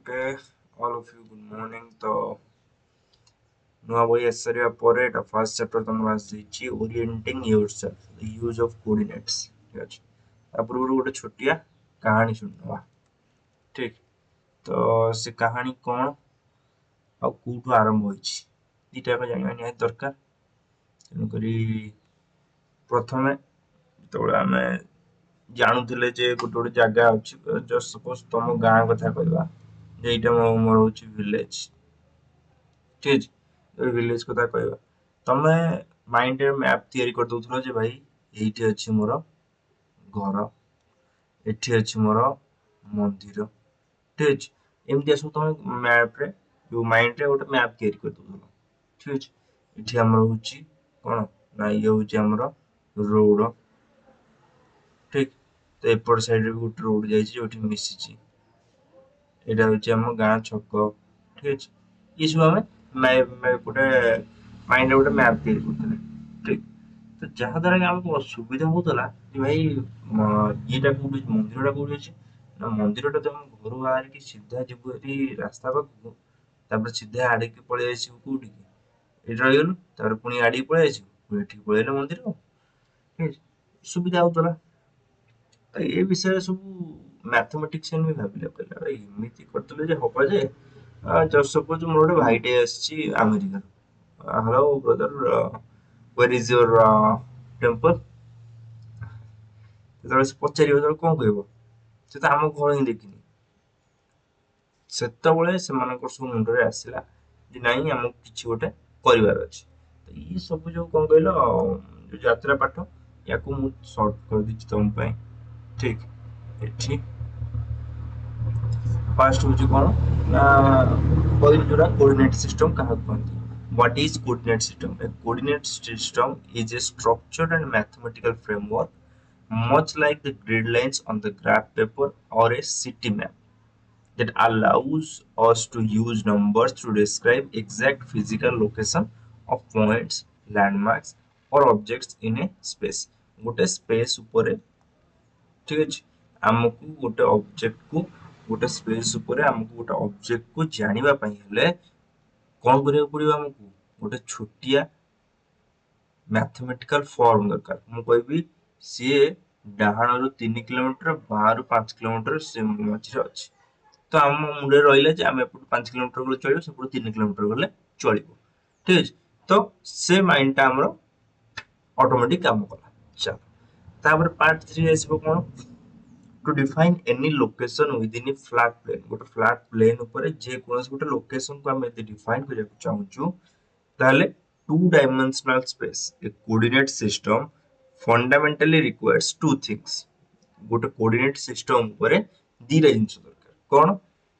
Okay, all of you, good morning. तो ନୂଆ ବହି ଆସିସାରିବା ପରେ ଏଟା ଫାର୍ଷ୍ଟ ଚାପ୍ଟର ତମର ଆସିଯାଇଛି ଓରିଏଣ୍ଟିଂ ୟୁରସେଲ୍ଫ ଦ ୟୁଜ ଅଫ କୋଅର୍ଡିନେଟ୍ସ। ଠିକ ଅଛି, ତା ପୂର୍ବରୁ ଗୋଟେ ଛୋଟିଆ କାହାଣୀ ଶୁଣିବା। ଠିକ, ତ ସେ କାହାଣୀ କଣ ଆଉ କୋଉଠୁ ଆରମ୍ଭ ହୋଇଛି ଦିଟା ଯାକ ଜାଣିବା ନିହାତି ଦରକାର। ତେଣୁକରି ପ୍ରଥମେ ଯେତେବେଳେ ଆମେ ଜାଣୁଥିଲେ ଯେ ଗୋଟେ ଗୋଟେ ଜାଗା ଅଛି, ଜଷ୍ଟ ସପୋଜ ତମ ଗାଁ କଥା କହିବା ଯେ ଏଇଟା ମୋର ହଉଛି ଭିଲେଜ। ଠିକ ଅଛି, ଭିଲେଜ କଥା କହିବା, ତମେ ମାଇଣ୍ଡରେ ମ୍ୟାପ ତିଆରି କରିଦଉଥିଲ ଯେ ଭାଇ ଏଇଠି ଅଛି ମୋର ଘର, ଏଠି ଅଛି ମୋର ମନ୍ଦିର। ଠିକ ଅଛି, ଏମିତିଆ ସବୁ ତମେ ମ୍ୟାପରେ ଯୋଉ ମାଇଣ୍ଡରେ ଗୋଟେ ମ୍ୟାପ ତିଆରି କରିଦଉଥିଲ। ଠିକ ଅଛି, ଏଠି ଆମର ହଉଛି କଣ ନା ଇଏ ହଉଛି ଆମର ରୋଡ। ଠିକ, ତ ଏପଟ ସାଇଡରେ ବି ଗୋଟେ ରୋଡ ଯାଇଛି ଯୋଉଠି ମିଶିଛି, ଏଇଟା ହଉଛି ଆମ ଗାଁ ଛକ। ଠିକ ଅଛି, ये सब हमें ଗୋଟେ ମାଇଣ୍ଡରେ ଗୋଟେ ମ୍ୟାପ ତିଆରି କରୁଥିଲେ। ଠିକ, ତ ଯାହା ଦ୍ୱାରା କି ଆମକୁ ଅସୁବିଧା ହଉଥିଲା ଯେ ଭାଇ ଇଏଟା କୋଉଠି, ମନ୍ଦିରଟା କୋଉଠି ଅଛି ନା ମନ୍ଦିରଟା ତ ଆମ ଘରୁ ବାହାରିକି ସିଧା ଯିବୁ ଏଠି ରାସ୍ତା ପାଖକୁ, ତାପରେ ସିଧା ଆଡିକି ପଳେଇ ଆସିବୁ କୋଉଠିକି, ଏଠି ରହିଗଲୁ, ତାପରେ ପୁଣି ଆଡିକି ପଳେଇ ଆସିବୁ, ପୁଣି ଏଠିକି ପଳେଇଲେ ମନ୍ଦିର। ଠିକ ଅଛି, ସୁବିଧା ହଉଥିଲା। ତ ଏ ବିଷୟରେ ସବୁ ମ୍ୟାଥମେଟିକ୍ସିଆନ ବି ଭାବିଲେ, କହିଲେ ଆରେ ଏମିତି କରିଦେଲେ ଯେ ହବ ଯେ just suppose ମୋର ଗୋଟେ ଭାଇଟେ ଆସିଛି ଆମେରିକାରୁ, hello brother, where is your temple? ଯେତେବେଳେ ସେ ପଚାରିବ ସେତେବେଳେ କଣ କହିବ, ସେ ତ ଆମ ଘର ହିଁ ଦେଖିନି। ସେତେବେଳେ ସେମାନଙ୍କର ସବୁ ମୁଣ୍ଡରେ ଆସିଲା ଯେ ନାଇଁ ଆମକୁ କିଛି ଗୋଟେ କରିବାର ଅଛି। ତ ଇଏ ସବୁ ଯୋଉ କଣ କହିଲ ଯୋଉ ଯାତ୍ରା ପାଠ, ୟାକୁ ମୁଁ ସର୍ଟ କରିଦେଇଛି ତମ ପାଇଁ। ଠିକ, ଏଠି ଫାଷ୍ଟ ହଉଛି କଣ ନା କହିଲି ଯୋଉଟା କୋଅର୍ଡିନେଟ ସିଷ୍ଟମ କାହାକୁ କହନ୍ତି। What is coordinate system? A coordinate system is a structured and mathematical framework, much like the grid lines on the graph paper or a city map, that allows us to use numbers to describe exact physical location of points, landmarks, or objects in a space. ଗୋଟେ space ଉପରେ, ଠିକ ଅଛି, ଆମକୁ ଗୋଟେ object କୁ, ଗୋଟେ space ଉପରେ ଆମକୁ ଗୋଟେ ଅବଜେକ୍ଟ କୁ ଜାଣିବା ପାଇଁ ହେଲେ କଣ କରିବାକୁ ପଡିବ, ଆମକୁ ଗୋଟେ ଛୋଟିଆ ମ୍ୟାଥମେଟିକାଲ ଫର୍ମ ଦରକାର। ମୁଁ କହିବି ସିଏ ଡାହାଣରୁ 3 କିଲୋମିଟର, ବାମରୁ 5 କିଲୋମିଟର ସେ ମଝିରେ ଅଛି। ତ ଆମ ମୁଣ୍ଡରେ ରହିଲା ଯେ ଆମେ ଏପଟୁ 5 କିଲୋମିଟର ଗଲେ ଚଳିବ, ସେପଟୁ 3 କିଲୋମିଟର ଗଲେ ଚଳିବ। ଠିକ ଅଛି, ତ ସେ ମାଇଣ୍ଡ ଟା ଆମର ଅଟୋମେଟିକ କାମ କଲା। ଚାଲ ତାପରେ ପାର୍ଟ 3 ଆସିବ କଣ, to define any location within a flat plane। ଗୋଟେ flat plane ଉପରେ ଯେ କୌଣସି ଗୋଟେ ଲୋକେସନ କୁ ଆମେ ଯଦି define କରିବାକୁ ଚାହୁଁଛୁ, ତାହେଲେ two dimensional space, a coordinate system fundamentally requires two things। ଗୋଟେ coordinate system ଉପରେ ଦିଟା ଜିନିଷ ଦରକାର, କଣ,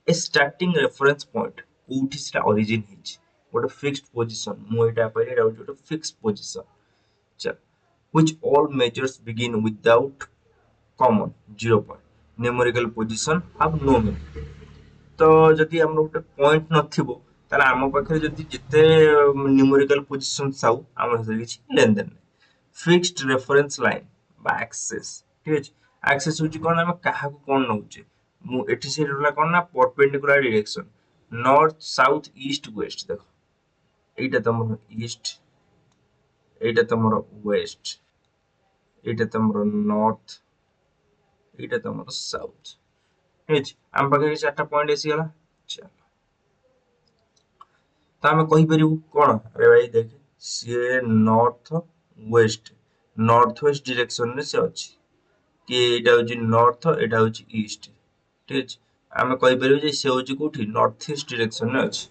a starting reference point, କୋଉଠି ସେଟା origin ହେଇଛି, ଗୋଟେ fixed position, ମୁଁ ଏଇଟା କହିଲି ଏଇଟା ହଉଛି ଗୋଟେ fixed position। ଚାଲ, which all measures begin without common 0 point, numerical position have no meaning। ତ ଯଦି ଆମର ଗୋଟେ ପଏଣ୍ଟ ନଥିବ, ତାହେଲେ ଆମ ପାଖରେ ଯଦି ଯେତେ ନ୍ୟୁମେରିକାଲ ପୋଜିସନ ଥାଉ ଆମର ସେଥିରେ କିଛି ଲେନଦେନ ନାହିଁ। ଫିକ୍ସଡ ରେଫରେନ୍ସ ଲାଇନ ବା ଆକ୍ସେସ, ଠିକ ଅଛି, ଆକ୍ସେସ ହଉଛି କଣ, ଆମେ କାହାକୁ କଣ ନଉଛେ। ମୁଁ ଏଠି ସେ ରହିଲା କଣ ନା ପରପେଣ୍ଡିକୁଲାର ଡିରେକ୍ସନ, ନର୍ଥ ସାଉଥ ଇଷ୍ଟ ୱେଷ୍ଟ। ଦେଖ ଏଇଟା ତମର ଇଷ୍ଟ, ଏଇଟା ତମର ୱେଷ୍ଟ, ଏଇଟା ତମର ନର୍ଥ, ଏଇଟା ତମର ସାଉଥ। ଠିକ ଅଛି, ଆମ ପାଖରେ 4ଟା ପଏଣ୍ଟ ଆସିଗଲା। ଚାଲ, ତ ଆମେ କହିପାରିବୁ କଣ, ଆରେ ଭାଇ ଦେଖ ସିଏ ନର୍ଥ ୱେଷ୍ଟ ଡିରେକ୍ସନ ରେ ସେ ଅଛି, କି ଏଇଟା ହଉଛି ନର୍ଥ, ଏଇଟା ହଉଛି ଇଷ୍ଟ। ଠିକ ଅଛି, ଆମେ କହିପାରିବୁ ଯେ ସେ ହଉଛି କୋଉଠି, ନର୍ଥ ଇଷ୍ଟ ଡିରେକ୍ସନ ରେ ଅଛି।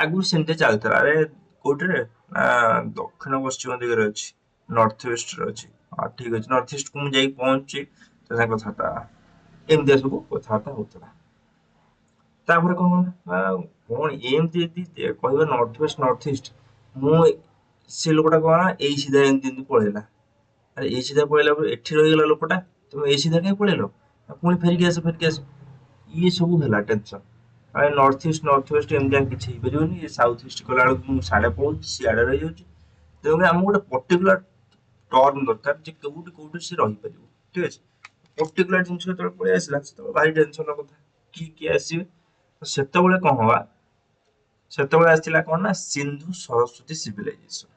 ଆଗରୁ ସେମିତି ଚାଲିଥିଲା, ଆରେ କୋଉଠିରେ ନା ଦକ୍ଷିଣ ପଶ୍ଚିମ ଦିଗରେ ଅଛି, ନର୍ଥ ୱେଷ୍ଟ ରେ ଅଛି। ହଁ ଠିକ ଅଛି, ନର୍ଥ ଇଷ୍ଟ କୁ ମୁଁ ଯାଇକି ପହଞ୍ଚୁଛି, ତ ସାଙ୍ଗେ କଥାବାର୍ତ୍ତା ଏମିତିଆ ସବୁ କଥାବାର୍ତ୍ତା ହଉଥିଲା। ତାପରେ କଣ ହେଲା ନା କଣ ଏମିତି ଯଦି କହିବା ନର୍ଥ ୱେଷ୍ଟ ନର୍ଥ ଇଷ୍ଟ, ମୁଁ ସେ ଲୋକଟା କଣ ଏଇ ସିଧା ଏମିତି ଏମିତି ପଳେଇଲା। ଆରେ ଏଇ ସିଧା ପଳେଇଲା ପରେ ଏଠି ରହିଗଲା ଲୋକଟା, ତମେ ଏଇ ସିଧା କାହିଁ ପଳେଇଲ, ପୁଣି ଫେରିକି ଆସ ଫେରିକି ଆସ। ଇଏ ସବୁ ହେଲା ଟେନସନ। ଆରେ ନର୍ଥ ୱେଷ୍ଟ ଏମିତି ଆଉ କିଛି ହେଇପାରିବନି, ସାଉଥ ଇଷ୍ଟ କଲା ବେଳକୁ ମୁଁ ସାଡେ ପଳଉଛି, ସିଆଡେ ରହିଯାଉଛି। ତେଣୁକରି ଆମକୁ ଗୋଟେ ପର୍ଟିକୁଲାର ଟର୍ନ ଦରକାର ଯେ କୋଉଠି କୋଉଠି ସେ ରହିପାରିବ। ଠିକ ଅଛି, ପର୍ଟିକୁଲାର ଜିନିଷ ଯେତେବେଳେ ପଳେଇ ଆସିଲା ସେତେବେଳେ ଭାରି ଟେନସନ କଥା। किए आसिबे सेतेबेले कौन हवा सेतेबेले आसिला कौन ना सिंधु सरस्वती सिविलाइजेशन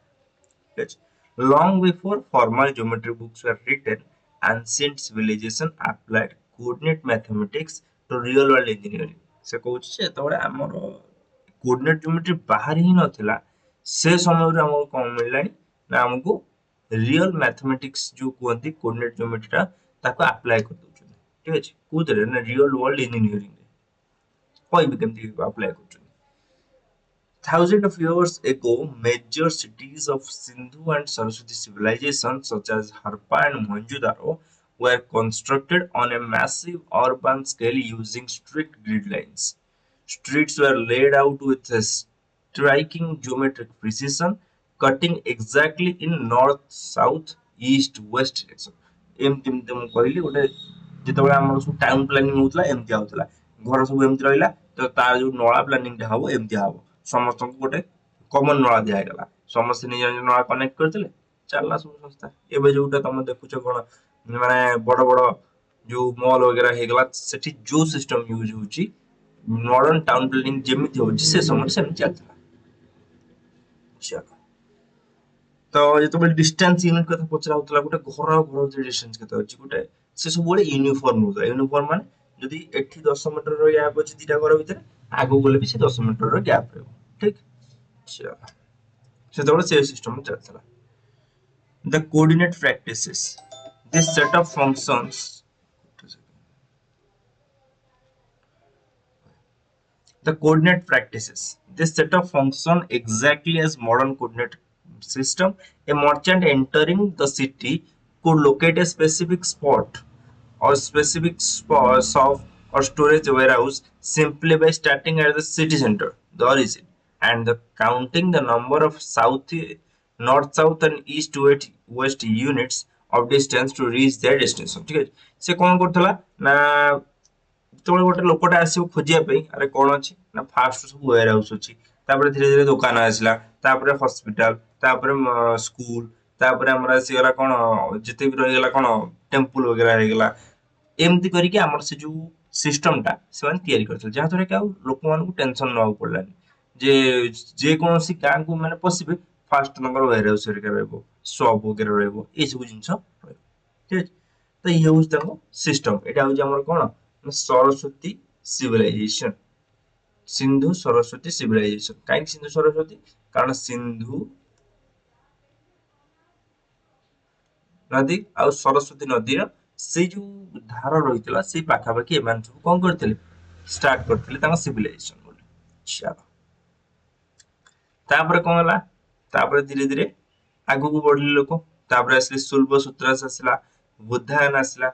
ठीक अछि long before formal geometry books were written ancient civilization applied coordinate mathematics to real world engineering से कहूँ सेतेबेले हमर कोऑर्डिनेट ज्योमेट्री बाहर ही नथिला से समय हमको कौन मिललानी ना हमको रियल मैथमेटिक्स जो कहते कोऑर्डिनेट ज्योमेट्री ताको अप्लाई कर दउछन ठीक अछि कोदरे ना रियल वर्ल्ड इंजीनियरिंग कोई भी केमती अप्लाई कर thousands of years ago, major cities of Sindhu and Saraswati civilizations such as Harappa and Mohenjo-daro were constructed on a massive urban scale using strict grid lines. Streets were laid out with a striking geometric precision, cutting exactly in north, south, east, west direction. ଏମିତି ଏମିତି ମୁଁ କହିଲି ଗୋଟେ ଯେତେବେଳେ ଆମର ସବୁ town planning ହଉଥିଲା ଏମିତି ହଉଥିଲା ଘର ସବୁ ଏମିତି ରହିଲା ତ ତାର ଯୋଉ ନଳା ପ୍ଲାନିଂ ଟା ହବ ଏମିତି ହବ ସମସ୍ତଙ୍କୁ ଗୋଟେ କମନ ନଳା ଦିଆହେଇଗଲା ସମସ୍ତେ ନିଜ ନିଜ ନଳା କନେକ୍ଟ କରିଦେଲେ ଚାଲିଲା ସବୁ ସଂସ୍ଥା ଏବେ ଯୋଉଟା ତମେ ଦେଖୁଛ କଣ ମାନେ ବଡ ବଡ ଯୋଉ ମଲ वगैरह ହେଇଗଲା ସେଠି ଯୋଉ ସିଷ୍ଟମ ୟୁଜ ହଉଛି ମଡର୍ନ ଟାଉନ ପ୍ଲାନିଂ ଯେମିତି ହଉଛି ସେ ସମୟରେ ସେମିତି ଚାଲିଥିଲା ଚାଲ ତ ଯେତେବେଳେ ଡିଷ୍ଟାନ୍ସ ୟୁନିଟ କଥା ପଚରା ହଉଥିଲା ଗୋଟେ ଘର ଘର ଭିତରେ ଡିଷ୍ଟାନ୍ସ କେତେ ଅଛି ଗୋଟେ ସେ ସବୁବେଳେ ୟୁନିଫର୍ମ ହଉଥିଲା ୟୁନିଫର୍ମ ମାନେ ଯଦି ଏଠି 10 ମିଟରର ଗ୍ୟାପ ଅଛି ଦିଟା ଘର ଭିତରେ ଆଗକୁ ଗଲେ ବି ସେ 10 ମିଟରର ଗ୍ୟାପ ରହିବ ଠିକ ସେତେବେଳେ ସେ ସିଷ୍ଟମ ଚାଲିଥିଲା the coordinate practices this set of functions the coordinate practices. This setup function exactly as modern coordinate system. A merchant entering the city could locate a specific spot or specific shop or storage warehouse simply by starting at the city center, the origin, and counting the number of north, south, and west units of distance to reach their destination. ठीक है से कौन करथला ना ଯେତେବେଳେ ଗୋଟେ ଲୋକଟା ଆସିବ ଖୋଜିବା ପାଇଁ ଆରେ କଣ ଅଛି ନା ଫାଷ୍ଟ ସବୁ ୱେୟାର ହାଉସ ଅଛି ତାପରେ ଧୀରେ ଧୀରେ ଦୋକାନ ଆସିଲା ତାପରେ ହସ୍ପିଟାଲ ତାପରେ ସ୍କୁଲ ତାପରେ ଆମର ଆସିଗଲା କଣ ଯେତେ ବି ରହିଗଲା କଣ ଟେମ୍ପୁଲ वगैरह ହେଇଗଲା ଏମିତି କରିକି ଆମର ସେ ଯୋଉ ସିଷ୍ଟମ ଟା ସେମାନେ ତିଆରି କରିଥିଲେ ଯାହାଦ୍ୱାରା କି ଆଉ ଲୋକମାନଙ୍କୁ ଟେନସନ ନେବାକୁ ପଡିଲାନି ଯେ ଯେକୌଣସି ଗାଁକୁ ମାନେ ପଶିବେ ଫାଷ୍ଟ ତାଙ୍କର ୱେୟାର ହାଉସ ହେରିକା ରହିବ ସପ୍ वगैरह ରହିବ ଏଇ ସବୁ ଜିନିଷ ରହିବ ଠିକ ଅଛି ତ ଇଏ ହଉଛି ତାଙ୍କ ସିଷ୍ଟମ ଏଇଟା ହଉଛି ଆମର କଣ सरस्वती सिविलाइजेशन सिंधु सरस्वती सिविलाइजेशन कहीं सिंधु सरस्वती कारण सिंधु नदी आ सरस्वती नदी से जो धार रही से पाखापाखि एम सब कौन करते स्टार्ट करते सिविलाइजेशन चलो तापर कौन है तापर धीरे धीरे आगू बढ़ले लोक तापर आसले सुल्भ सूत्रास आसला बुद्धायन आसला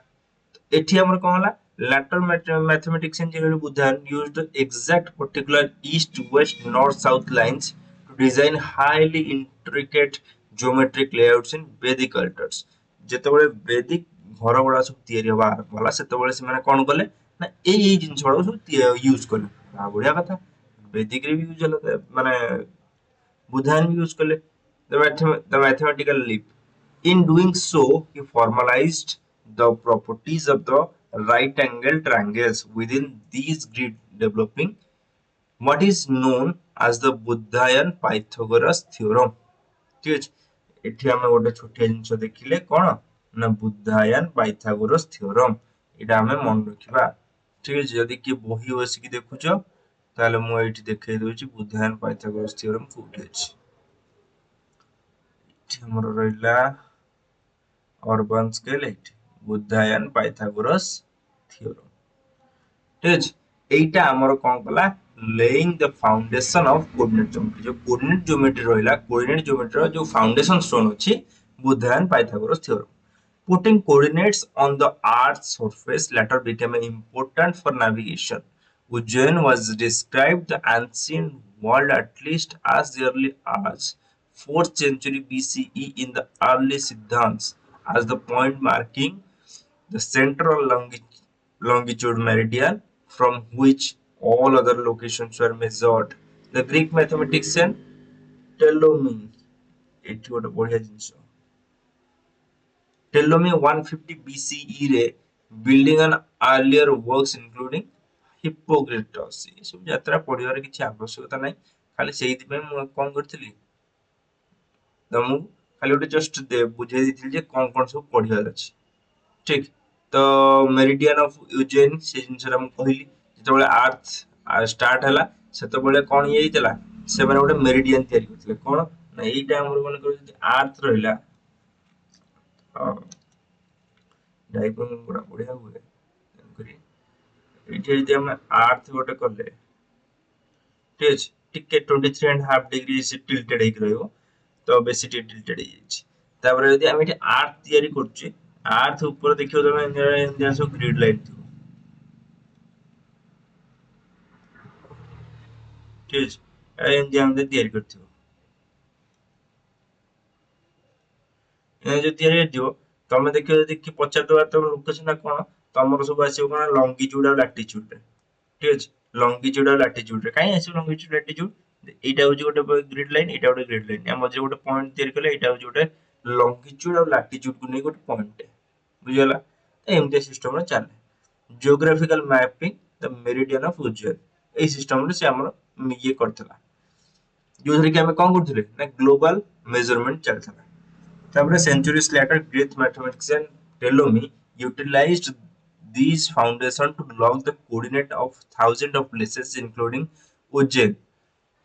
एठी हमर कौन होला later mathematician generally Buddha used the exact particular east west north south lines to design highly intricate geometric layouts in Vedic altars ଯେତେବେଳେ Vedic ଘର ଗୁଡା ସବୁ ତିଆରି ହବା ଆରମ୍ଭ ହେଲା ସେତେବେଳେ ସେମାନେ କଣ କଲେ ନା ଏଇ ଜିନିଷ ଗୁଡା ସବୁ ୟୁଜ କଲେ ବଢିଆ କଥା Vedic ରେ ବି ୟୁଜ ହେଲା ମାନେ Buddha ବି ୟୁଜ କଲେ the mathematical leap. In doing so, he formalized the properties of the right angle triangles within these grid, developing what is known as the Buddhayan Pythagoras theorem. ठीक ଅଛି ଏଠି ଆମେ ଗୋଟେ ଛୋଟିଆ ଜିନିଷ ଦେଖିଲେ କଣ ନା ବୁଦ୍ଧାୟନ ପାଇଥାଗୋରସ ଥିଓରମ ଏଇଟା ଆମେ ମନେ ରଖିବା ଠିକ ଅଛି ଯଦି କିଏ ବହି ବସିକି ଦେଖୁଛ ତାହେଲେ ମୁଁ ଏଇଠି ଦେଖେଇ ଦଉଛି ବୁଦ୍ଧାୟନ ପାଇଥାଗୋରସ ଥିଓରମ କୋଉଠି ଅଛି ଏଠି ଆମର ରହିଲା urban scale ଏଇଠି ବୁଦ୍ଧାୟନ ପାଇଥାଗୋରସ ଥିଓରମ ଠିକ ଅଛି এইটা ଆମର କଣ କଲା laying the foundation of coordinate geometry जो coordinate geometry ରହିଲା coordinate geometry ର जो foundation stone ଅଛି Buddhayan Pythagoras theorem putting coordinates on the earth's surface later became important for navigation Ujjain was described the ancient world at least as early as 4th century BCE in the early Siddhants as the point marking the central longitude meridian from which all other locations were measured. The Greek mathematician Ptolemy, ଏଠି ଗୋଟେ ବଢିଆ ଜିନିଷ Ptolemy 150 BCE ରେ building an earlier works including ହିପୋକ୍ରେଟସ୍ ଏ ସବୁ ଯାତ୍ରା ପଢିବାର କିଛି ଆବଶ୍ୟକତା ନାହିଁ। ଖାଲି ସେଇଥିପାଇଁ ମୁଁ କଣ କରିଥିଲି ତମକୁ ଖାଲି ଗୋଟେ ଜଷ୍ଟ ବୁଝେଇ ଦେଇଥିଲି ଯେ କଣ ସବୁ ପଢିବାର ଅଛି। ଠିକ ତ ମେରିଡିଆନ ଅଫ ୟୁଜେନ ସେ ଜିନିଷଟା ମୁଁ କହିଲି ଯେତେବେଳେ ଆର୍ଥ ଷ୍ଟାର୍ଟ ହେଲା ସେତେବେଳେ କଣ ଇଏ ହେଇଥିଲା ସେମାନେ ଗୋଟେ ମେରିଡିଆନ ତିଆରି କରିଥିଲେ କଣ ନା ଏଇଟା ଆମର ମନେ କର ଯଦି ଆର୍ଥ ରହିଲା ଡାଇଗ୍ରାମ ଗୁଡା ବଢିଆ ହୁଏ ତେଣୁକରି ଏଇଠି ଯଦି ଆମେ ଆର୍ଥ ଗୋଟେ କଲେ ଠିକ ଅଛି ଟିକେ 23.5 ଡିଗ୍ରୀ ସେ ଟିଲ୍ଟେଡ ହେଇକି ରହିବ ତ ବେଶୀ ଟିକେ ଟିଲ୍ଟେଡ ହେଇଯାଇଛି। ତାପରେ ଯଦି ଆମେ ଏଠି ଆର୍ଥ ତିଆରି କରୁଛେ ଆର୍ଥ ଉପରେ ଦେଖିବ ତମେ ଏମିତିଆ ସବୁ ଗ୍ରିଡ ଲାଇନ ଥିବ ଠିକ ଅଛି ଏମିତି ଆମେ ତିଆରି କରିଥିବ ଯୋଉ ତିଆରି ହେଇଥିବ ତମେ ଦେଖିବ ଯଦି କି ପଚାରିଦବା ତମ ଲୋକେସନ ଟା କଣ ତମର ସବୁ ଆସିବ କଣ ଲଙ୍ଗିଚ୍ୟୁଡ ଆଉ ଲାଟିଚ୍ୟୁଡ ରେ ଠିକ ଅଛି ଲଙ୍ଗିଚ୍ୟୁଡ ଆଉ ଲାଟିଚ୍ୟୁଡ ରେ କାହିଁ ଆସିବ ଲଙ୍ଗିଚ୍ୟୁଡ ଲାଟିଚ୍ୟୁଡ ଏଇଟା ହଉଛି ଗୋଟେ ଗ୍ରିଡ ଲାଇନ ଏଇଟା ଗୋଟେ ଗ୍ରିଡ ଲାଇନ ୟା ମଝିରେ ଗୋଟେ ପଏଣ୍ଟ ତିଆରି କଲେ ଏଇଟା ହଉଛି ଗୋଟେ ଲଙ୍ଗିଚ୍ୟୁଡ ଆଉ ଲାଟିଚ୍ୟୁଡ କୁ ନେଇ ଗୋଟେ ପଏଣ୍ଟ ବୁଝିଗଲା ଏମିତିଆ ସିଷ୍ଟମରେ ଚାଲେ geographical mapping the Meridian of ଉଜ୍ଜୟିନ ଏଇ ସିଷ୍ଟମରେ ସେ ଆମର ଇଏ କରିଥିଲା ଯୋଉଥିରେ କି ଆମେ କଣ କରୁଥିଲେ ନା ଗ୍ଲୋବାଲ ମେଜରମେଣ୍ଟ ଚାଲିଥିଲା ତାପରେ centuries later Greek mathematician Ptolemy utilized these foundations to log the coordinate of thousands of places including Ujjain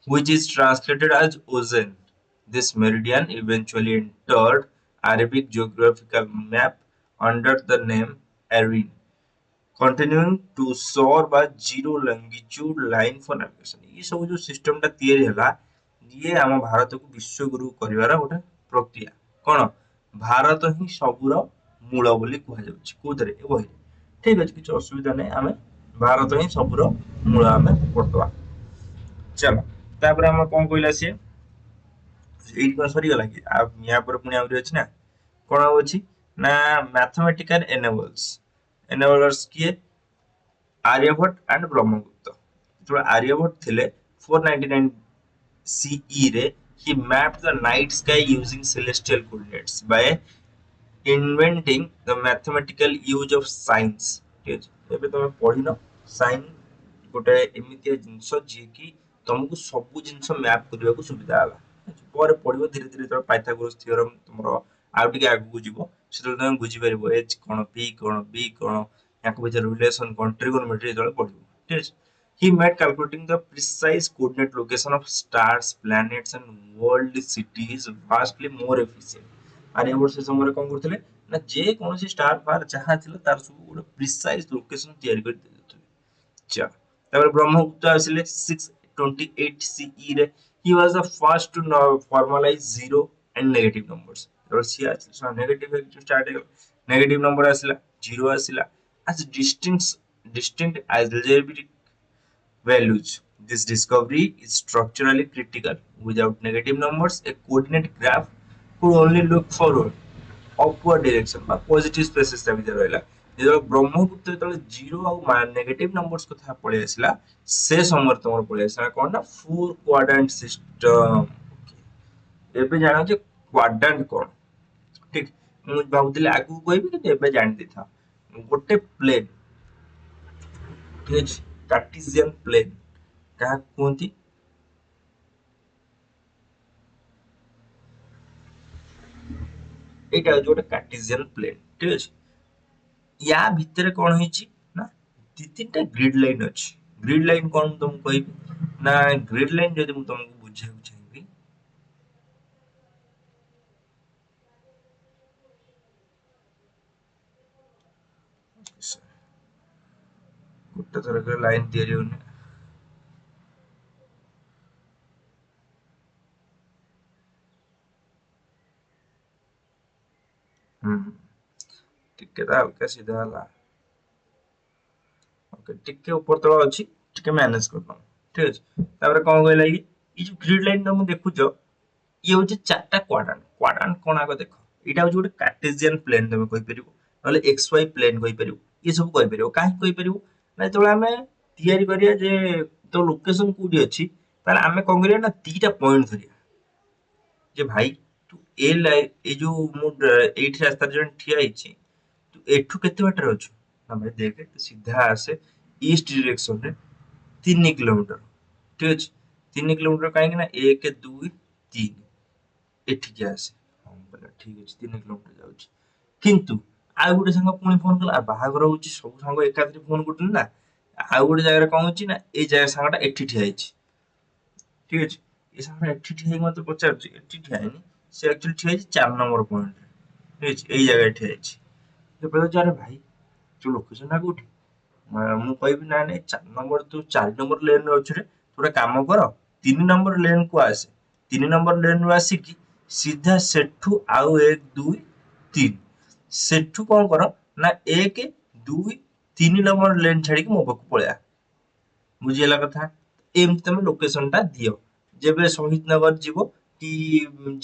which is translated as Ozen. This meridian eventually entered Arabic geographical map under the name Erin, continuing to soar by zero longitude line for navigation. ये सब जो system टा ତିଆରି ହେଲା ଇଏ ଆମ ଭାରତକୁ ବିଶ୍ୱଗୁରୁ କରିବାର ଗୋଟେ ପ୍ରକ୍ରିୟା କଣ ଭାରତ ହିଁ ସବୁର ମୂଳ ବୋଲି କୁହାଯାଉଛି କୋଉଥିରେ ଏ ବହିରେ ଠିକ ଅଛି କିଛି ଅସୁବିଧା ନାହିଁ ଆମେ ଭାରତ ହିଁ ସବୁର ମୂଳ ଆମେ କରିଦବା ଚାଲ ତାପରେ ଆମର କଣ କହିଲା ସିଏ ଏଇଠି କଣ ସରିଗଲା କି ଆଉ ୟା ପରେ ପୁଣି ଆହୁରି ଅଛି ନା କଣ ଆଉ ଅଛି ନା ମ୍ୟାଥମେଟିକାଲ ଏନେବଲର୍ସ କିଏ ଆର୍ଯ୍ୟଭଟ୍ଟ ଆଣ୍ଡ ବ୍ରହ୍ମଗୁପ୍ତ ଯେତେବେଳେ ଆର୍ଯ୍ୟଭଟ୍ଟ ଥିଲେ 499 CE ରେ he mapped the night sky using celestial coordinates by inventing the mathematical use of signs ଠିକ ଅଛି ଏବେ ତମେ ପଢିନ ସାଇନ୍ ଗୋଟେ ଏମିତିଆ ଜିନିଷ ଯିଏ କି ତମକୁ ସବୁ ଜିନିଷ ମ୍ୟାପ କରିବାକୁ ସୁବିଧା ହେଲା ପରେ ପଢିବ ଧୀରେ ଧୀରେ ଯେତେବେଳେ ପାଇଥାଗୋରସ ଥିଓରମ ତମର ଆଉ ଟିକେ ଆଗକୁ ଯିବ ସେତେବେଳେ ତମେ ବୁଝିପାରିବ ଏଚ୍ କଣ ପି କଣ ବି କଣ ୟାଙ୍କ ଭିତରେ ରିଲେସନ କଣ ଟ୍ରିଗୋନୋମେଟ୍ରି ଯେତେବେଳେ ପଢିବ ଠିକ ଅଛି he made calculating the precise coordinate location of stars planets and world cities vastly more efficient Aryabhata ସେ ସମୟରେ କଣ କରୁଥିଲେ ନା ଯେ କୌଣସି ଷ୍ଟାର ଫାର ଯାହା ଥିଲା ତାର ସବୁ ଗୋଟେ ପ୍ରିସାଇଜ ଲୋକେସନ ତିଆରି କରି ଦେଇଥିଲେ ଚା ତାପରେ ବ୍ରହ୍ମଗୁପ୍ତ ଆସିଲେ 628 CE ରେ he was the first to formalize zero and negative numbers ଯେତେବେଳେ ସିଏ ଆସିଲେ ନେଗେଟିଭ ଷ୍ଟାର୍ଟ ହେଇଗଲା ନେଗେଟିଭ ନମ୍ବର ଆସିଲା ଜିରୋ ଆସିଲା as distinct algebraic values. This discovery is structurally critical. Without negative numbers, a coordinate graph could only look forward, upward direction বা positive spaces ତା ଭିତରେ ରହିଲା ଯେତେବେଳେ ବ୍ରହ୍ମଗୁପ୍ତ ଯେତେବେଳେ ଜିରୋ ଆଉ ନେଗେଟିଭ ନମ୍ବର୍ସ କଥା ପଳେଇ ଆସିଲା ସେ ସମୟରେ ତମର ପଳେଇ ଆସିଲା କଣ ନା ଫୋର କ୍ୱାଡ୍ରାଣ୍ଟ ସିଷ୍ଟମ ଏବେ ଜାଣ ଯେ କ୍ୱାଡ୍ରାଣ୍ଟ କଣ ଠିକ ମୁଁ ଭାବୁଥିଲି ଆଗକୁ କହିବି କିନ୍ତୁ ଏବେ ଜାଣି ଦେଇଥାଅ ଗୋଟେ ପ୍ଲେନ ଠିକ ଅଛି କାର୍ଟିସିଆନ ପ୍ଲେନ କାହାକୁ କୁହନ୍ତି ଏଇଟା ହଉଛି ଗୋଟେ କାର୍ଟିସିଆନ ପ୍ଲେନ ଠିକ ଅଛି ୟା ଭିତରେ କଣ ହେଇଛି ନା ଦି ତିନିଟା ଗ୍ରିଡ ଲାଇନ ଅଛି ଗ୍ରିଡ ଲାଇନ କଣ ମୁଁ ତମକୁ କହିବି ନା ଗ୍ରିଡ ଲାଇନ ଯଦି ମୁଁ ତମକୁ ବୁଝିବାକୁ ଚାହିଁବି ଗୋଟେ ଥରକରେ ଲାଇନ ତିଆରି ହଉନି ହୁଁ ଟିକେ ତ ହାଲକା ସିଧା ହେଲା ଓକେ ଟିକେ ଉପର ତଳ ଅଛି ଟିକେ ମ୍ୟାନେଜ କରିଦବ ଠିକ ଅଛି ତାପରେ କଣ କହିଲା କି ଏଇ ଯୋଉ ଗ୍ରିଡ ଲାଇନ ତମେ ଦେଖୁଛ ଇଏ ହଉଛି ଚାରିଟା କ୍ୱାଡ୍ରାଣ୍ଟ କ୍ୱାଡ୍ରାଣ୍ଟ କଣ ଆଗ ଦେଖ ଏଇଟା ହଉଛି ଗୋଟେ କାର୍ଟେସିଆନ ପ୍ଲେନ ତମେ କହିପାରିବ ନହେଲେ ଏକ୍ସ ୱାଇ ପ୍ଲେନ କହିପାରିବ ଏ ସବୁ କହିପାରିବ କାହିଁକି କହିପାରିବ ନା ଯେତେବେଳେ ଆମେ ତିଆରି କରିବା ଯେ ତ ଲୋକେସନ କୋଉଠି ଅଛି ତାହେଲେ ଆମେ କଣ କରିବା ନା ଦିଟା ପଏଣ୍ଟ ଧରିବା ଯେ ଭାଇ ତୁ ଏ ଲାଇନ ଏଇ ଯୋଉ ମୁଁ ଏଇଠି ରାସ୍ତାରେ ଜଣେ ଠିଆ ହେଇଛି ତୁ ଏଠୁ କେତେ ବାଟରେ ଅଛୁ ନା ଭାଇ ଦେଖେ ତୁ ସିଧା ଆସେ ईस्ट डायरेक्शन रे 3 किलोमीटर ठीक अछि 3 किलोमीटर काहे ना 1 2 3 एठिक आसे हम बोला ठीक अछि 3 किलोमीटर जाउछि किंतु ଆଉ ଗୋଟେ ସାଙ୍ଗ ପୁଣି ଫୋନ କଲା ବାହାଘର ହଉଛି ସବୁ ସାଙ୍ଗ ଏକାଥରେ ଫୋନ କରୁଛନ୍ତି ନା ଆଉ ଗୋଟେ ଜାଗାରେ କଣ ହଉଛି ନା ଏଇ ଜାଗା ସାଙ୍ଗଟା ଏଠି ଠିଆ ହେଇଛି ঠিক আছে ଏ ସାଙ୍ଗଟା ଏଠି ଠିଆ ହେଇକି ମତେ ପଚାରୁଛି ଏଠି ଠିଆ ହେଇନି ସେ ଆକ୍ଚୁଆଲି ଠିଆ ହେଇଛି 4 ନମ୍ବର ପଏଣ୍ଟରେ ঠিক আছে ଏଇ ଜାଗାରେ ଠିଆ ହେଇଛି ସେ ପଚାରୁଛି ଆରେ ଭାଇ ତୁ ଲୋକେସନ ଟା କୋଉଠି ମୁଁ କହିବି ନାଇଁ ନାଇଁ 4 ନମ୍ବର ତୁ 4 ନମ୍ବର ଲେନରେ ଅଛୁ ରେ ତୁ ଗୋଟେ କାମ କର 3 ନମ୍ବର ଲେନ କୁ ଆସେ 3 ନମ୍ବର ଲେନ ରୁ ଆସିକି ସିଧା ସେଠୁ ଆଉ 1 2 3 ସେଠୁ କଣ କର ନା 1 2 3 ନମ୍ବର ଲେନ୍ ଛାଡିକି ମୋ ପାଖକୁ ପଳେଇଆ ବୁଝିଗଲା କଥା ଏମିତି ତମେ ଲୋକେସନ ଟା ଦିଅ ଯେବେ ଶହୀଦ ନଗର ଯିବ କି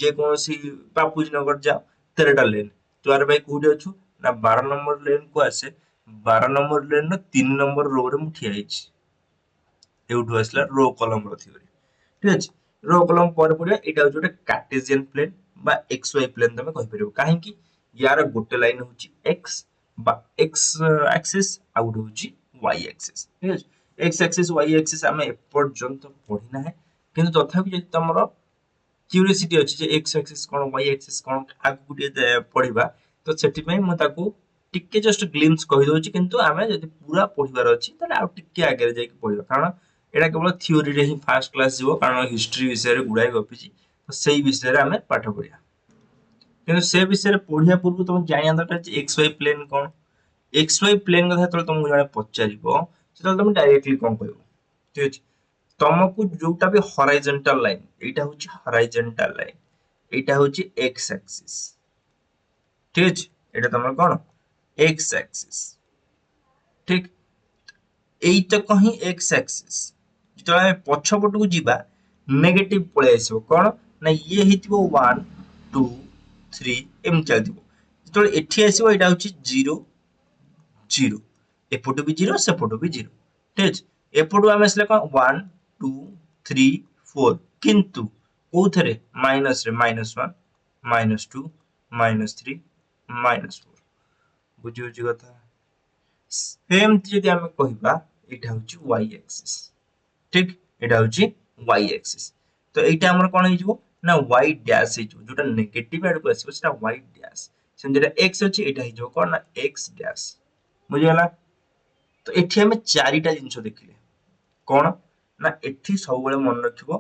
ଯେକୌଣସି ବାପୁଜୀ ନଗର ଯାଅ 13ଟା ଲେନ୍ ତୁ ଆରେ ଭାଇ କୋଉଠି ଅଛୁ ନା 12 ନମ୍ବର ଲେନ୍ କୁ ଆସେ 12 ନମ୍ବର ଲେନ୍ ର 3 ନମ୍ବର ରୋ ରେ ମୁଁ ଠିଆ ହେଇଛି ଏଉଠୁ ଆସିଲା ରୋ କଲମ ର ଥିଓରି ঠিক ଅଛି ରୋ କଲମ ପରେ ପଡିବା ଏଇଟା ହଉଛି ଗୋଟେ କାର୍ଟେସିଆନ ପ୍ଲେନ ବା ଏକ୍ସ ୱାଇ ପ୍ଲେନ ତମେ କହିପାରିବ କାହିଁକି ୟାର ଗୋଟେ ଲାଇନ ହଉଛି ଏକ୍ସ বা এক্স আক্সিস ଆଉ ଗୋଟେ ହଉଛି ୱାଇ ଆକ୍ସିସ୍ ଠିକ ଅଛି ଏକ୍ସ ଆକ୍ସିସ୍ ୱାଇ ଆକ୍ସିସ୍ ଆମେ ଏପର୍ଯ୍ୟନ୍ତ ପଢି ନାହିଁ କିନ୍ତୁ ତଥାପି ଯଦି ତମର କ୍ୟୁରିଓସିଟି ଅଛି ଯେ ଏକ୍ସ ଆକ୍ସିସ୍ କଣ ୱାଇ ଆକ୍ସିସ୍ କଣ ଆଗକୁ ଟିକେ ପଢିବା ତ ସେଥିପାଇଁ ମୁଁ ତାକୁ ଟିକେ ଜଷ୍ଟ ଗ୍ଲିମ୍ସ କହିଦଉଛି କିନ୍ତୁ ଆମେ ଯଦି ପୁରା ପଢିବାର ଅଛି ତାହେଲେ ଆଉ ଟିକେ ଆଗରେ ଯାଇକି ପଢିବା କାରଣ ଏଇଟା କେବଳ ଥିଓରିରେ ହିଁ ଫାର୍ଷ୍ଟ କ୍ଲାସ ଯିବ କାରଣ ହିଷ୍ଟ୍ରି ବିଷୟରେ ଗୁଡାଏ ଗପିଛି ତ ସେଇ ବିଷୟରେ ଆମେ ପାଠ ପଢିବା କିନ୍ତୁ ସେ ବିଷୟରେ ପଢିବା ପୂର୍ବରୁ ତମେ ଜାଣିବା ଦରକାର ଯେ ଏକ୍ସ ୱାଇ ପ୍ଲେନ କଣ ଏକ୍ସ ୱାଇ ପ୍ଲେନ କଥା ଯେତେବେଳେ ତମକୁ ଜଣେ ପଚାରିବ ସେତେବେଳେ ତମେ ଡାଇରେକ୍ଟଲି କଣ କହିବ ଠିକ ଅଛି ତମକୁ ଯୋଉଟା ବି ହରାଇଜେଣ୍ଟାଲ ଲାଇନ ଏଇଟା ହଉଛି ହରାଇଜେଣ୍ଟାଲ ଲାଇନ ଏଇଟା ହଉଛି ଏକ୍ସ ଆକ୍ସିସ୍ ଠିକ ଅଛି ଏଇଟା ତମର କଣ ଏକ୍ସ ଆକ୍ସିସ୍ ଠିକ এইତକ ହିଁ ଏକ୍ସ ଆକ୍ସିସ୍ ଯେତେବେଳେ ଆମେ ପଛ ପଟକୁ ଯିବା ନେଗେଟିଭ ପଳେଇ ଆସିବ କଣ ନା ଇଏ ହେଇଥିବ 1 2 3 ଏମିତି ଚାଲିଥିବ ଯେତେବେଳେ ଏଠି ଆସିବ ଏଇଟା ହଉଛି 0 0 ଏପଟୁ ବି 0 ସେପଟୁ ବି 0 ঠিক ଅଛି ଏପଟୁ ଆମେ ଆସିଲେ କଣ 1 2 3 4 କିନ୍ତୁ କୋଉଥିରେ ମାଇନସ ରେ -1 -2 -3 -4 ବୁଝି ହଉଛି କଥା ସେମିତି ଯଦି ଆମେ କହିବା ଏଇଟା ହଉଛି y axis ଠିକ ଏଇଟା ହଉଛି y axis ତ ଏଇଟା ଆମର କଣ ହେଇଯିବ ନା y ଡ୍ୟାଶ ହେଇଯିବ ଯୋଉଟା ନେଗେଟିଭ ଆଡକୁ ଆସିବ ସେଟା y ଡ୍ୟାଶ ସେମିତି ଯେଟା x ଅଛି ଏଇଟା ହେଇଯିବ କଣ ନା x ଡ୍ୟାଶ ବୁଝିଗଲା ତ ଏଠି ଆମେ ଚାରିଟା ଜିନିଷ ଦେଖିଲେ କଣ ନା ଏଠି ସବୁବେଳେ ମନେ ରଖିବ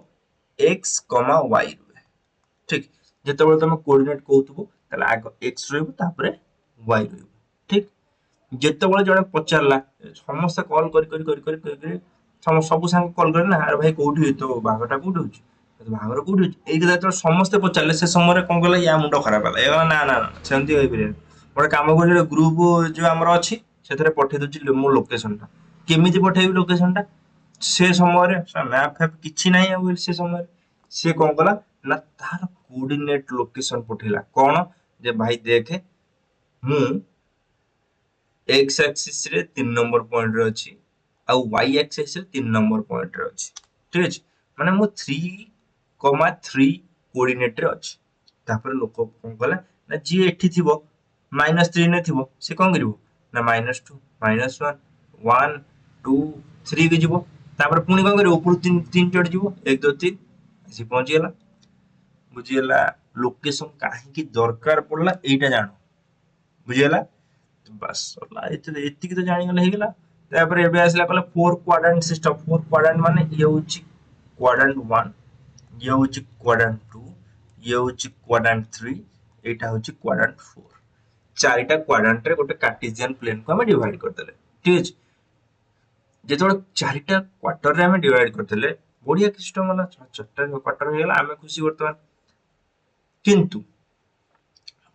x, y ରୁହେ ଠିକ ଯେତେବେଳେ ତମେ କୋଅର୍ଡିନେଟ କହୁଥିବ ତାହେଲେ ଆଗ x ରହିବ ତାପରେ y ରହିବ ଠିକ ଯେତେବେଳେ ଜଣେ ପଚାରିଲା ସମସ୍ତେ କଲ କରି ସବୁ ସାଙ୍ଗ କଲ କରେ ନା ଆରେ ଭାଇ କୋଉଠି ତ ବାହାଘରଟା କୋଉଠି ହଉଛି ବାହାଘର କୋଉଠି ହଉଛି ଏଇ କଥା ଯେତେବେଳେ ସମସ୍ତେ ପଚାରିଲେ ସେ ସମୟରେ କଣ କଲା ୟା ମୁଣ୍ଡ ଖରାପ ହେଲା ଏ ନା ନା ନା ସେମିତି ହେଇପାରିବନି ଗୋଟେ କାମ କରୁଛି ଗ୍ରୁପ ଯୋଉ ଆମର ଅଛି ସେଥିରେ ପଠେଇ ଦଉଛି ମୋ ଲୋକେସନ ଟା କେମିତି ପଠେଇବି ଲୋକେସନ ଟା ସେ ସମୟରେ ମ୍ୟାପ ଫ୍ୟାପ କିଛି ନାହିଁ ଆଉ ସେ ସମୟରେ ସିଏ କଣ କଲା ନା ତାର କୋଅର୍ଡିନେଟ ଲୋକେସନ ପଠେଇଲା କଣ ଯେ ଭାଇ ଦେଖେ ମୁଁ ଏକ୍ସ ଆକ୍ସିସ ରେ 3 ନମ୍ବର ପଏଣ୍ଟରେ ଅଛି ଆଉ ୱାଇ ଆକ୍ସିସ ରେ 3 ନମ୍ବର ପଏଣ୍ଟରେ ଅଛି ଠିକ ଅଛି ମାନେ ମୁଁ 3,3 କୋଅର୍ଡିନେଟ ରେ ଅଛି ତାପରେ ଲୋକ କଣ କଲା ନା ଯିଏ ଏଠି ଥିବ -3 ରେ ଥିବ ସେ କଣ କରିବ ନା -2 -1 1 2 3 କୁ ଯିବ ତାପରେ ପୁଣି କଣ କରିବ ଉପରୁ 3 ଚଢିଯିବ 1 2 3 ଆସି ପହଞ୍ଚିଗଲା ବୁଝିଗଲା ଲୋକେସନ କାହିଁକି ଦରକାର ପଡିଲା ଏଇଟା ଜାଣ ବୁଝିଗଲା ବାସ୍ ସରିଲା ଏତିକି ତ ଜାଣିଗଲେ ହେଇଗଲା ତାପରେ ଏବେ ଆସିଲା କହିଲା 4 କ୍ୱାଡ୍ରାଣ୍ଟ ସିଷ୍ଟମ 4 କ୍ୱାଡ୍ରାଣ୍ଟ ମାନେ ଇଏ ହଉଛି କ୍ୱାଡ୍ରାଣ୍ଟ 1 ଇଏ ହଉଛି କ୍ୱାଡ୍ରାଣ୍ଟ 2 ଇଏ ହଉଛି କ୍ୱାଡ୍ରାଣ୍ଟ 3 ଏଇଟା ହଉଛି କ୍ୱାଡ୍ରାଣ୍ଟ 4 ଚାରିଟା କ୍ୱାଡ୍ରାଣ୍ଟରେ ଗୋଟେ କାର୍ଟେସିଆନ ପ୍ଲେନକୁ ଆମେ ଡିଭାଇଡ କରିଦେଲେ ଠିକ ଅଛି ଯେତେବେଳେ ଚାରିଟା କ୍ୱାର୍ଟରରେ ଆମେ ଡିଭାଇଡ କରିଦେଲେ ବଢିଆ ସିଷ୍ଟମ ହେଲା ଚାରିଟା କ୍ୱାର୍ଟର ହେଇଗଲା ଆମେ ଖୁସି ବର୍ତ୍ତମାନ କିନ୍ତୁ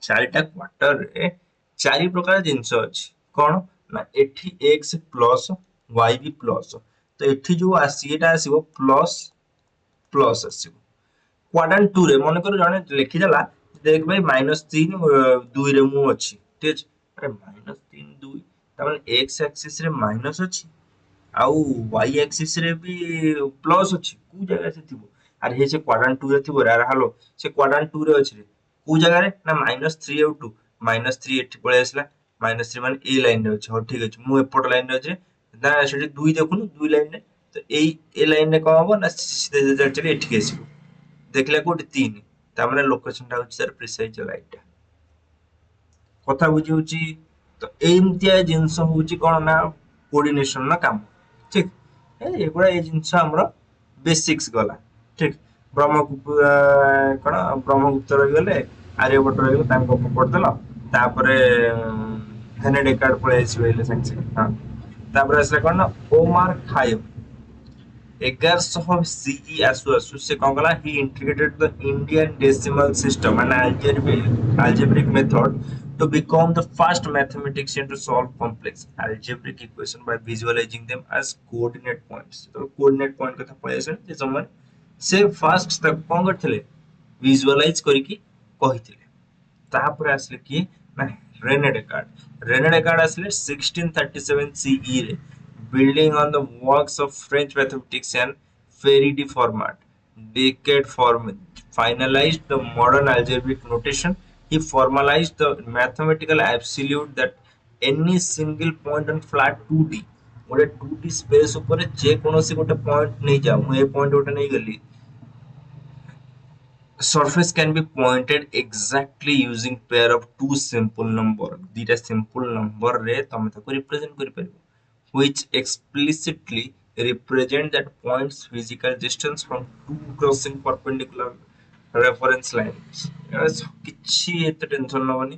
ଚାରିଟା କ୍ୱାର୍ଟରରେ ଚାରି ପ୍ରକାର ଜିନିଷ ଅଛି କଣ ନା ଏଠି x ପ୍ଲସ y ବି ପ୍ଲସ ତ ଏଠି ଯୋଉ ଏଟା ଆସିବ ପ୍ଲସ ପ୍ଲସ ଆସିବ କ୍ୱାଡ୍ରାଣ୍ଟ 2 ରେ ମନେକର ଜଣେ ଲେଖିଦେଲା ଦେଖ ଭାଇ -3 2 ରେ ମୁଁ ଅଛି ଠିକ ଅଛି ଆରେ -3 2 ତାମାନେ x ଆକ୍ସିସ ରେ ମାଇନସ ଅଛି ଆଉ y ଆକ୍ସିସ ରେ ବି ପ୍ଲସ ଅଛି କୋଉ ଜାଗାରେ ସେ ଥିବ ଆରେ ହେ ସେ କ୍ୱାଡ୍ରାଣ୍ଟ 2 ରେ ଥିବ ଆରେ ହାଲୋ ସେ କ୍ୱାଡ୍ରାଣ୍ଟ 2 ରେ ଅଛି ରେ କୋଉ ଜାଗାରେ ନା -3 ଆଉ 2 -3 ଏଠି ପଳେଇ ଆସିଲା -3 ମାନେ ଏଇ ଲାଇନରେ ଅଛି ହଉ ଠିକ ଅଛି ମୁଁ ଏପଟ ଲାଇନରେ ଅଛି ନା ସେଠି ଦୁଇ ଦେଖୁନୁ ଦୁଇ ଲାଇନରେ ତ ଏ ଲାଇନରେ କଣ ହବ ନା ସିଧା ସିଧା ଚାଲି ଏଠିକି ଆସିବ ଦେଖିଲା କୋଉଠି 3 ତା ମାନେ ଲୋକେସନଟା ହଉଛି ତାର ପ୍ରିସାଇଜ ରାଇଟ କଥା ବୁଝି ହଉଛି ତ ଏମିତିଆ ଜିନିଷ ହଉଛି କଣ ନା କୋଅର୍ଡିନେସନ ର କାମ ଠିକ ଏଗୁଡା ଏଇ ଜିନିଷ ଆମର ବେସିକ୍ସ ଗଲା ଠିକ ବ୍ରହ୍ମଗୁପ୍ତ କଣ ବ୍ରହ୍ମଗୁପ୍ତ ରହିଗଲେ ଆର୍ଯ୍ୟଭଟ୍ଟ ରହିଗଲେ ତାଙ୍କ ପଢିଦେଲ ତାପରେ ହେନେ ଡେକାର୍ଡ ପଳେଇ ଆସିବ ଏଇଲେ ସାଙ୍ଗେ ସାଙ୍ଗେ ହଁ ତାପରେ ଆସିଲା କଣ ନା ଓମାର ଖାୟମ 1100 CE ଆସୁ ଆସୁ ସେ କଣ କଲା ହି integrated the Indian decimal system and algebraic method to become the first mathematician to solve complex algebraic equation by visualizing them as coordinate points तो coordinate point କଥା ପଳେଇ ଆସିଲା ସେ ସମୟରେ ସେ ଫାଷ୍ଟ ତାକୁ କଣ କରିଥିଲେ ଭିଜୁଆଲାଇଜ କରିକି କହିଥିଲେ ତାପରେ ଆସିଲେ କିଏ ନା ରେନେ ଡେକାର୍ଡ ଆସିଲେ 1637 CE ରେ building on the works of French mathematician Faraday format decade form finalized the modern algebraic notation he formalized the mathematical absolute that any single point on flat 2D ଗୋଟେ 2D ସ୍ପେସ୍ ଉପରେ ଯେକୌଣସି ଗୋଟେ point ନେଇଯାଅ ମୁଁ ଏ point ଗୋଟେ ନେଇଗଲି surface can be pointed exactly using pair of two simple number dita simple number रे तमे ताको represent करि परिबो which explicitly represent that point's physical distance from two crossing perpendicular reference lines କିଛି ଏତେ ଟେନସନ ନବନି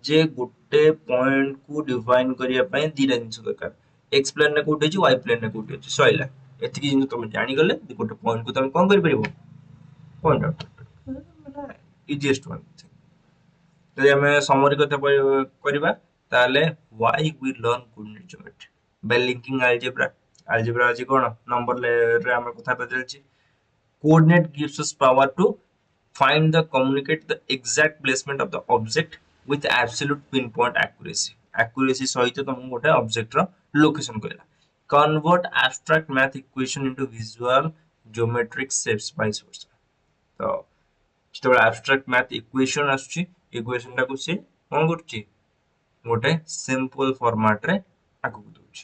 ଯେ ଗୋଟେ ପଏଣ୍ଟ କୁ ଡିଫାଇନ କରିବା ପାଇଁ ଦିଟା ଜିନିଷ ଦରକାର x ପ୍ଲେନ ରେ କୋଉଠି ଅଛି y ପ୍ଲେନ ରେ କୋଉଠି ଅଛି ସଇଲା ଏତିକି ଜିନିଷ ତମେ ଜାଣିଗଲେ ଗୋଟେ ପଏଣ୍ଟ କୁ ତମେ କଣ କରିପାରିବ ପଏଣ୍ଟ ଆଉଟ easiest one ଯଦି ଆମେ ସମରି କଥା କରିବା ତାହେଲେ why we learn coordinate geometry by linking algebra ଅଛି କଣ ନମ୍ବର ରେ ଆମେ କଥା ଚାଲିଛି coordinate gives us power to find the communicate the exact placement of the object with absolute pinpoint accuracy ସହିତ ତମକୁ ଗୋଟେ ଅବଜେକ୍ଟ ର ଲୋକେସନ କହିଲା convert abstract math equation into visual geometric shapes vice versa ତ ଯେତେବେଳେ abstract math equation ଆସୁଛି equation ଟାକୁ ସେ କଣ କରୁଛି ଗୋଟେ simple format ରେ ଆଗକୁ ଦଉଛି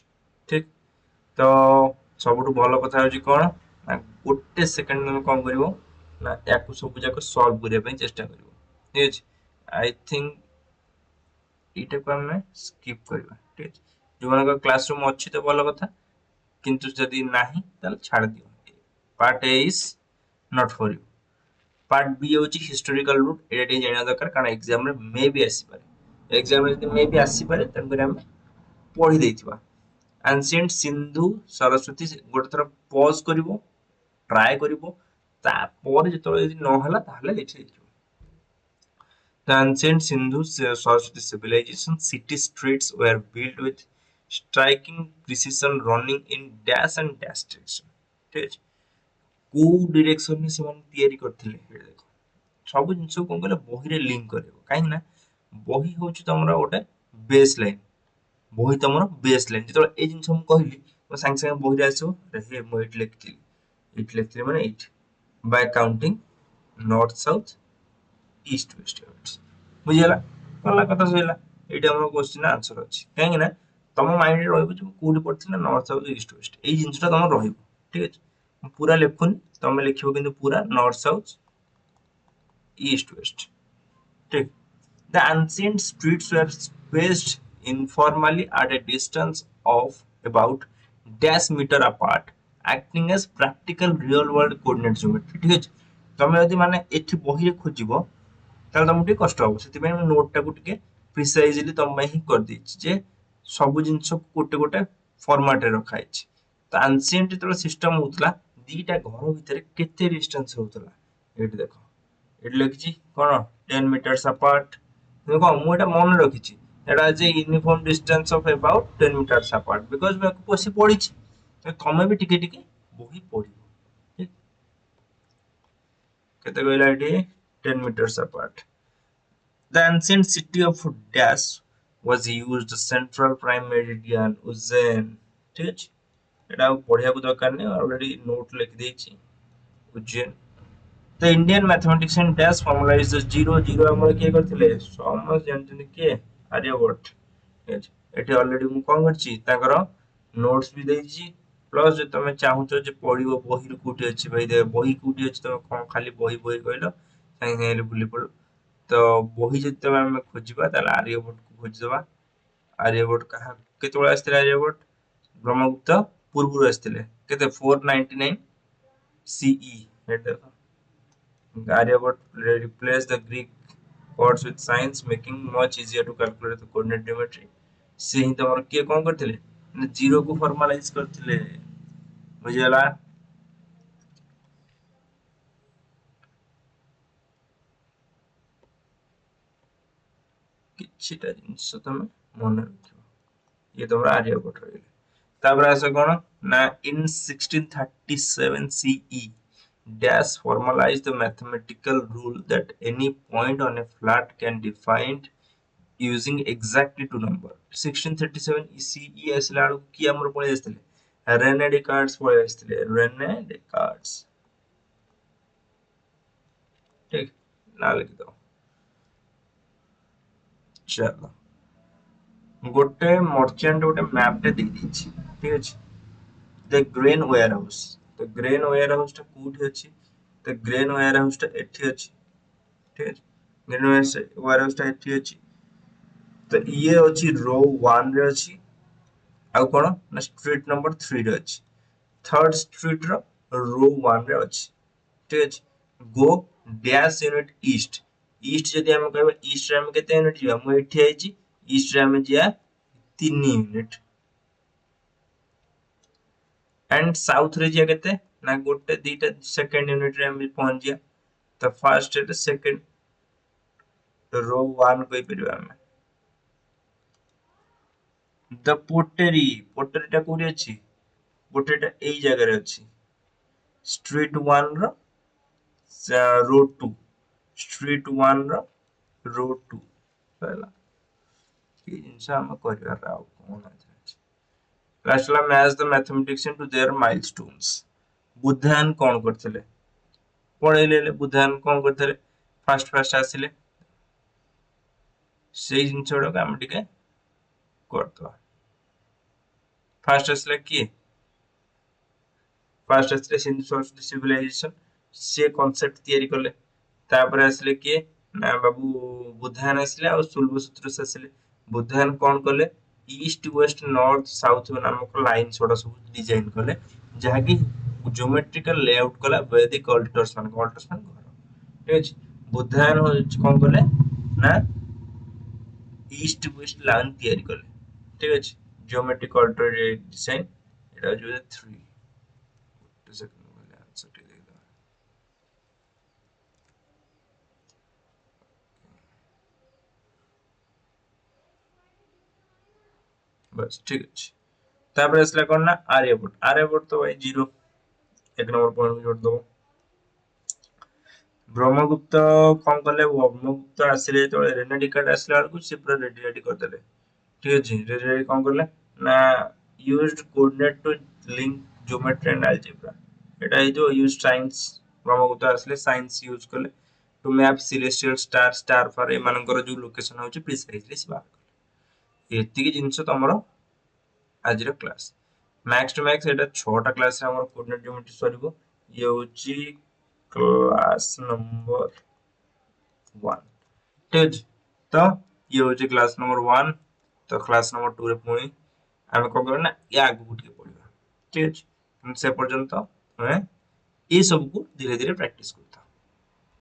ଠିକ ତ ସବୁଠୁ ଭଲ କଥା ହଉଛି କଣ ନା ଗୋଟେ ସେକେଣ୍ଡ ତମେ କଣ କରିବ ନା ୟାକୁ ସବୁ ଯାକ ସଲ୍ଭ କରିବା ପାଇଁ ଚେଷ୍ଟା କରିବ ଠିକ ଅଛି ଆଇ ଥିଙ୍କ ଏଇଟାକୁ ଆମେ ସ୍କିପ୍ କରିବା ଠିକ ଅଛି ଯୋଉମାନଙ୍କ କ୍ଲାସରୁମ ଅଛି ତ ଭଲ କଥା କିନ୍ତୁ ଯଦି ନାହିଁ ତାହେଲେ ଛାଡି ଦିଅ part A is not for you part B होची हिस्टोरिकल रूट एटा टे जानिया दरकार कारण एग्जाम रे मे बी आसी पारे एग्जाम रे जदि मे बी आसी पारे तन करे हम पढी देथिबा एंशिएंट सिंधु सरस्वती गोटे थर पॉज करिवो ट्राई करिवो तापर जेतले जदि न हला ताहले लिखि देथिबो The ancient Sindhu Saraswati civilization city streets were built with striking precision running in dash and dash direction ठीक है କୋଉ ଡିରେକ୍ସନରେ ସେମାନେ ତିଆରି କରିଥିଲେ ଏଇଟା ଦେଖ ସବୁ ଜିନିଷକୁ କଣ କହିଲେ ବହିରେ ଲିଙ୍କ କରିବ କାହିଁକି ନା ବହି ହଉଛି ତମର ଗୋଟେ ବେସ୍ ଲାଇନ ବହି ତମର ବେସ୍ ଲାଇନ ଯେତେବେଳେ ଏଇ ଜିନିଷ ମୁଁ କହିଲି ତମେ ସାଙ୍ଗେ ସାଙ୍ଗେ ବହିରେ ଆସିବ ହେ ମୁଁ ଏଇଠି ଲେଖିଥିଲି ମାନେ ଏଇଠି ବାଇ କାଉଣ୍ଟିଂ ନର୍ଥ ସାଉଥ ଇଷ୍ଟ ୱେଷ୍ଟ ବୁଝିଗଲା ଗଲା କଥା ସରିଲା ଏଇଠି ଆମର କ୍ୱେଶ୍ଚିନ୍ ଆନ୍ସର ଅଛି କାହିଁକି ନା ତମ ମାଇଣ୍ଡରେ ରହିବ ଯେ ମୁଁ କୋଉଠି ପଢିଥିଲି ନା ନର୍ଥ ସାଉଥ ଇଷ୍ଟ ୱେଷ୍ଟ ଏଇ ଜିନିଷଟା ତମର ରହିବ ଠିକ ଅଛି पूरा लिखुन तमे लिखिबो किंतु पूरा नॉर्थ साउथ ईस्ट वेस्ट ठीक the ancient streets were spaced informally at a distance of about dash meter apart acting as practical real world coordinate geometry ठीक अछि तमे यदि माने एठी बही रे खोजिबो ताले तमु टिके कष्ट हो सेति पय नोट टाकू टिके प्रिसाइजली तम ही कर दैछि जे सब जिंस कोटे कोटे फॉर्मेट रे रखा अछि तो एंशिएंट जेतले सिस्टम होतला दीटा घर भितर केते डिस्टेंस होतला एठी देखो एठी लिखिछि कोन 10 मीटर्स अपार्ट देखो मु एटा मन रखिछि एटा जे uniform distance of about 10 metres apart because मैं कोसी पढिछि तो तमे भी टिके टिके बही पढिबो ठीक केते कहला एठी 10 meters apart the ancient city of dash was used central prime meridian Ujjain ठीक अछि एटा पढिया को दरकार नै ऑलरेडी नोट लिख देछि Ujjain the indian mathematician dash formalized the zero zero हमर के करथिले समझ जानथिन के आर्यभट्ट एठी ऑलरेडी मु कोन करछि ताकर नोट्स भी देछि प्लस जो तुम चाहूचो जे पढिबो बही रु कोठी अछि भाई दे बही कोठी अछि तुम कोन खाली बही बही कहलो संगे संगे बुली पड़ो तो बही जते हम खोजिबा ताले आर्यभट्ट को खोजिबा आर्यभट्ट कहा केतबेला आस्थिले आर्यभट्ट ब्रह्मगुप्त पूर्वरु आस्थिले केते 499 सीई हेड Aryabhatta replaced the Greek gods with science, making much easier to calculate the coordinate geometry. से ही तमर किए कौन करथिले ने जीरो को फॉर्मलाइज करथिले बुझियला किछिटा जिनिस तमे मन रखियो ये तमर आर्यभट्ट रहिले तापर आसे कोन ना इन 1637 CE Dash formalized the mathematical rule that any point on a flat can defined using exactly two number 1637 CE ଆସିଲା ବେଳକୁ କିଏ ଆମର ପଳେଇ ଆସିଥିଲେ ରେନେ ଡେକାର୍ଡସ୍ ପଳେଇ ଆସିଥିଲେ ରେନେ ଡେକାର୍ଡସ୍ ठीक ना लिख दो चलो गोटे मर्चेंट गोटे मैप टे दे दीची ठीक अछि the grain warehouse the grain warehouse टा कोठी अछि द ग्रेन वेयर हाउस टा एठी अछि ठीक अछि ग्रेन वेयर हाउस टा एठी अछि तो ये अछि रो 1 रे अछि आ कोन ना स्ट्रीट नंबर 3 रे अछि थर्ड स्ट्रीट रो रो 1 रे अछि ठीक अछि गो डैश यूनिट ईस्ट ईस्ट जदि हम कहबे ईस्ट रे हम केते यूनिट जिया मु एठी आइची ईस्ट रे हम जिया 3 यूनिट एंड साउथ रे जिया केते ना गोटे दीटा सेकंड यूनिट रे हम पहुंच जिया तो फर्स्ट रे सेकंड रो 1 कहि परिबा हम द पोटरी पोटरी टा कोरी अछि पोटरी टा एई जगह रे अछि स्ट्रीट 1 रो रो 2 स्ट्रीट 1 रो रो 2 पहला ये जिनस हम करिया राव कोन अछि लास्ट ला match the mathematician to their milestones बुधान कोन करथिले पढेले बुधान कोन करथिले फास्ट फास्ट आसिले सेई जिनस गुडा हम टिके करतवा फास्ट आसिले की फास्ट आसिले सिंधु सरस्वती सिविलाइजेशन से कांसेप्ट तयारी करले तापर आसिले की ना बाबू बुधान आसिले और सुल्बसूत्र आसिले बुधान कोन करले ईस्ट वेस्ट नॉर्थ साउथ नामक लाइन छोटा सब डिजाइन करले जहा की ज्योमेट्रिकल लेआउट कला वैदिक अल्टर्स मान घर ठीक अछि बुधान कोन करले ना ईस्ट वेस्ट लाइन तयारी करले ठीक अछि ज्योमेट्रिक अल्टर डिजाइन एटा जो 3 सेकंड वाले आंसर दे देगा बस ठीक अछि तापर असला कोन ना आर्यभट्ट तो भाई जीरो एक नंबर पॉइंट जोड़ दो ब्रह्मगुप्त कौन कले ब्रह्मगुप्त आसिले तो रेने डिकार्ड आसिला बेलकु से पूरा रेडी रेडी कर देले ठीक अछि रेडी रेडी कौन करले ना used coordinate to link geometry and algebra एटा ही जो यूज साइंस ब्रह्मगुप्त आसिले साइंस यूज करले to map celestial star star for a मानकर जो लोकेशन होची प्रिसाइजली से बाहर एति की जिंस तमरो आज रो क्लास मैक्स टू मैक्स एटा 6 टा क्लास रे हमर कोऑर्डिनेट ज्योमेट्री सरिबो ये होची क्लास नंबर 1 ठीक अछि तो ये होची क्लास नंबर 1 तो क्लास नंबर 2 रे पुणी आमे को करना या आगु गुटी पढिबा ठीक अछि से पर्यंत हमें ये सब को धीरे धीरे प्रैक्टिस